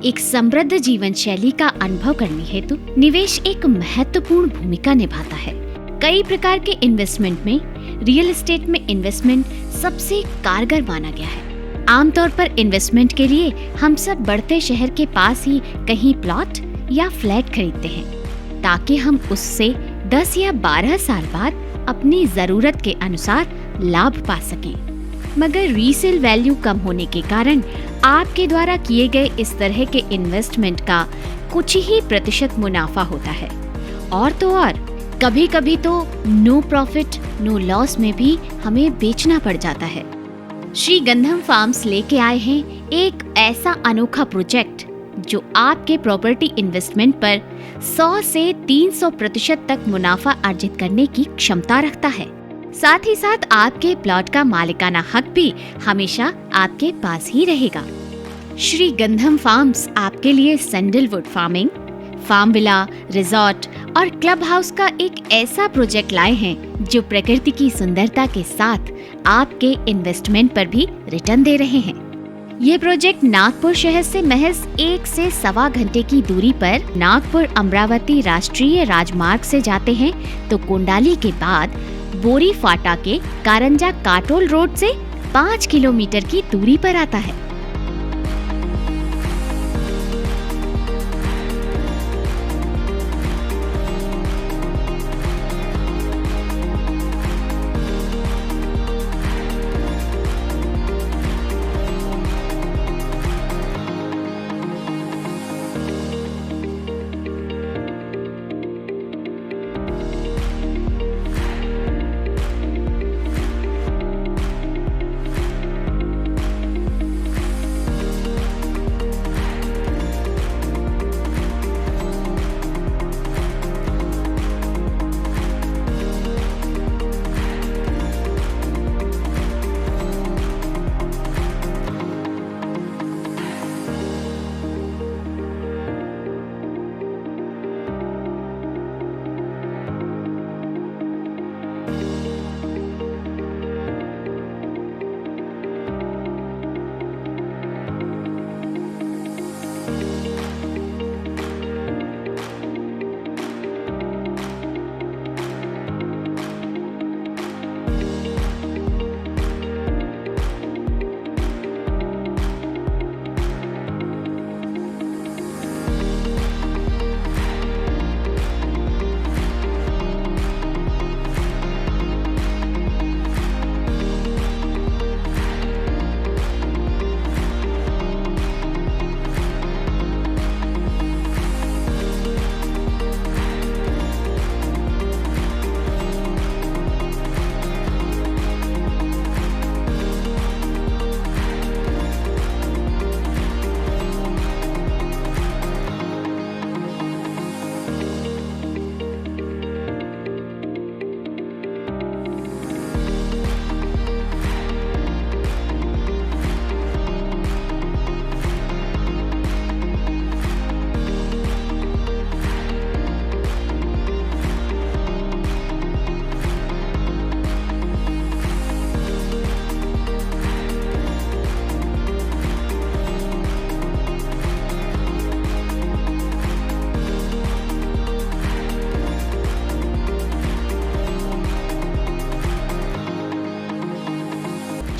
एक समृद्ध जीवन शैली का अनुभव करने हेतु निवेश एक महत्वपूर्ण भूमिका निभाता है। कई प्रकार के इन्वेस्टमेंट में रियल एस्टेट में इन्वेस्टमेंट सबसे कारगर माना गया है। आमतौर पर इन्वेस्टमेंट के लिए हम सब बढ़ते शहर के पास ही कहीं प्लॉट या फ्लैट खरीदते हैं ताकि हम उससे 10 या 12 साल बाद अपनी जरूरत के अनुसार लाभ पा सकें। मगर रीसेल वैल्यू कम होने के कारण आपके द्वारा किए गए इस तरह के इन्वेस्टमेंट का कुछ ही प्रतिशत मुनाफा होता है। और तो और कभी कभी तो नो प्रॉफिट नो लॉस में भी हमें बेचना पड़ जाता है। श्री गंधम फार्म्स लेके आए हैं एक ऐसा अनोखा प्रोजेक्ट जो आपके प्रॉपर्टी इन्वेस्टमेंट पर 100 से 300% तक मुनाफा अर्जित करने की क्षमता रखता है। साथ ही साथ आपके प्लॉट का मालिकाना हक भी हमेशा आपके पास ही रहेगा। श्री गंधम फार्म्स आपके लिए sandalwood farming, farm villa, resort और क्लब हाउस का एक ऐसा प्रोजेक्ट लाए हैं जो प्रकृति की सुंदरता के साथ आपके इन्वेस्टमेंट पर भी रिटर्न दे रहे हैं। ये प्रोजेक्ट नागपुर शहर से महज 1 से सवा घंटे की दूरी पर नागपुर अमरावती राष्ट्रीय राजमार्ग से जाते हैं तो कोंडाली के बाद बोरी फाटा के कारंजा काटोल रोड से 5 किलोमीटर की दूरी पर आता है।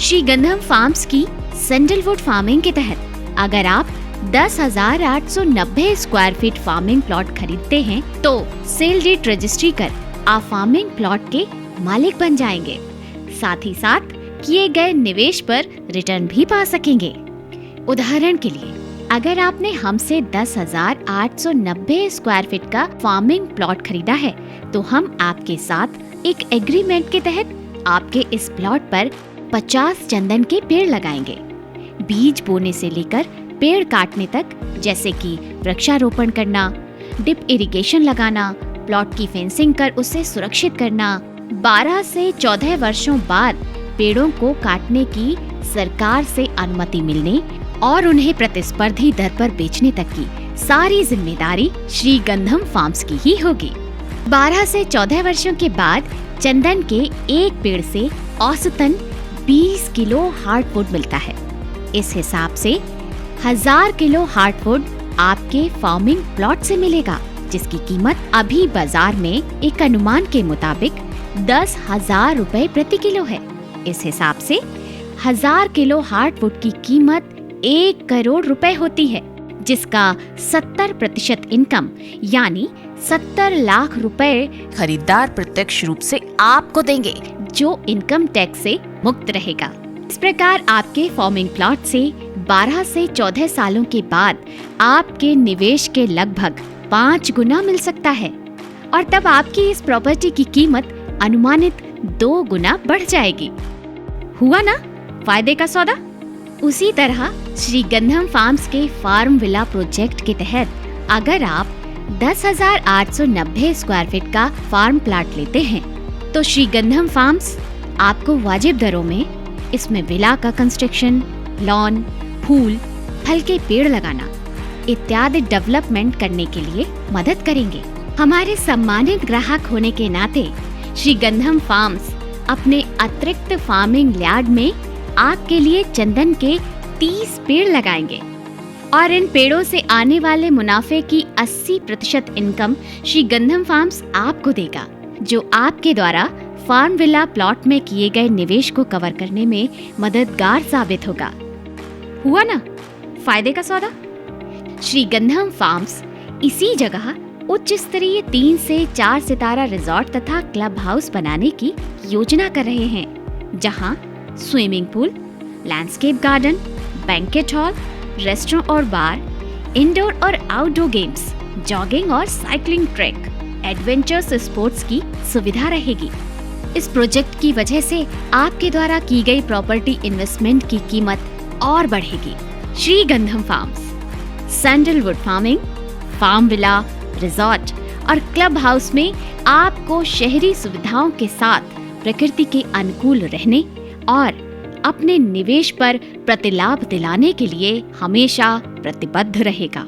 श्री गंधम फार्म्स की सैंडलवुड फार्मिंग के तहत अगर आप 10,890 स्क्वायर फीट फार्मिंग प्लॉट खरीदते हैं तो सेल डीड रजिस्ट्री कर आप फार्मिंग प्लॉट के मालिक बन जाएंगे। साथ ही साथ किए गए निवेश पर रिटर्न भी पा सकेंगे। उदाहरण के लिए अगर आपने हमसे 10,890 स्क्वायर फीट का फार्मिंग प्लॉट खरीदा है तो हम आपके साथ एक एग्रीमेंट के तहत आपके इस प्लॉट पर 50 चंदन के पेड़ लगाएंगे। बीज बोने से लेकर पेड़ काटने तक, जैसे कि वृक्षारोपण करना, डिप इरिगेशन लगाना, प्लॉट की फेंसिंग कर उसे सुरक्षित करना, 12 से 14 वर्षों बाद पेड़ों को काटने की सरकार से अनुमति मिलने और उन्हें प्रतिस्पर्धी दर पर बेचने तक की सारी जिम्मेदारी श्री गंधम फार्म्स की ही होगी। 12 से 14 वर्षों के बाद चंदन के एक पेड़ से औसतन 20 किलो हार्डवुड मिलता है। इस हिसाब से 1000 किलो हार्डवुड आपके फार्मिंग प्लॉट से मिलेगा, जिसकी कीमत अभी बाजार में एक अनुमान के मुताबिक 10,000 रुपए प्रति किलो है। इस हिसाब से 1000 किलो हार्डवुड की कीमत 1 करोड़ रुपए होती है, जिसका 70% इनकम यानी 70 लाख रुपए खरीदार प्रत्यक्ष रूप से आपको देंगे, जो इनकम टैक्स से मुक्त रहेगा। इस प्रकार आपके फार्मिंग प्लॉट से 12 से 14 सालों के बाद आपके निवेश के लगभग 5 गुना मिल सकता है और तब आपकी इस प्रॉपर्टी की कीमत अनुमानित 2 गुना बढ़ जाएगी। हुआ ना फायदे का सौदा? उसी तरह श्री गंधम फार्म्स के फार्म विला प्रोजेक्ट के तहत अगर आप 10,890 स्क्वायर फीट का फार्म प्लॉट लेते हैं तो श्री गंधम फार्म्स आपको वाजिब दरों में इसमें विला का कंस्ट्रक्शन, लॉन, फूल, फल के पेड़ लगाना इत्यादि डेवलपमेंट करने के लिए मदद करेंगे। हमारे सम्मानित ग्राहक होने के नाते श्री गंधम फार्म्स अपने अतिरिक्त फार्मिंग यार्ड में आपके लिए चंदन के 30 पेड़ लगाएंगे और इन पेड़ों से आने वाले मुनाफे की 80% इनकम श्री गंधम फार्म्स आपको देगा, जो आपके द्वारा फार्म विला प्लॉट में किए गए निवेश को कवर करने में मददगार साबित होगा। हुआ ना फायदे का सौदा? श्री गंधम फार्म्स इसी जगह उच्च स्तरीय 3 से 4 सितारा रिजॉर्ट तथा क्लब हाउस बनाने की योजना कर रहे हैं, जहां swimming pool, landscape garden, banquet hall, restaurant और बार, इंडोर और आउटडोर गेम्स, जॉगिंग और साइकिलिंग ट्रैक, एडवेंचर्स स्पोर्ट्स की सुविधा रहेगी। इस प्रोजेक्ट की वजह से आपके द्वारा की गई प्रॉपर्टी इन्वेस्टमेंट की कीमत और बढ़ेगी। Shri Gandham farms sandalwood farming, farm villa, resort और क्लब हाउस में आपको शहरी सुविधाओं के साथ प्रकृति के अनुकूल रहने और अपने निवेश पर प्रतिलाभ दिलाने के लिए हमेशा प्रतिबद्ध रहेगा।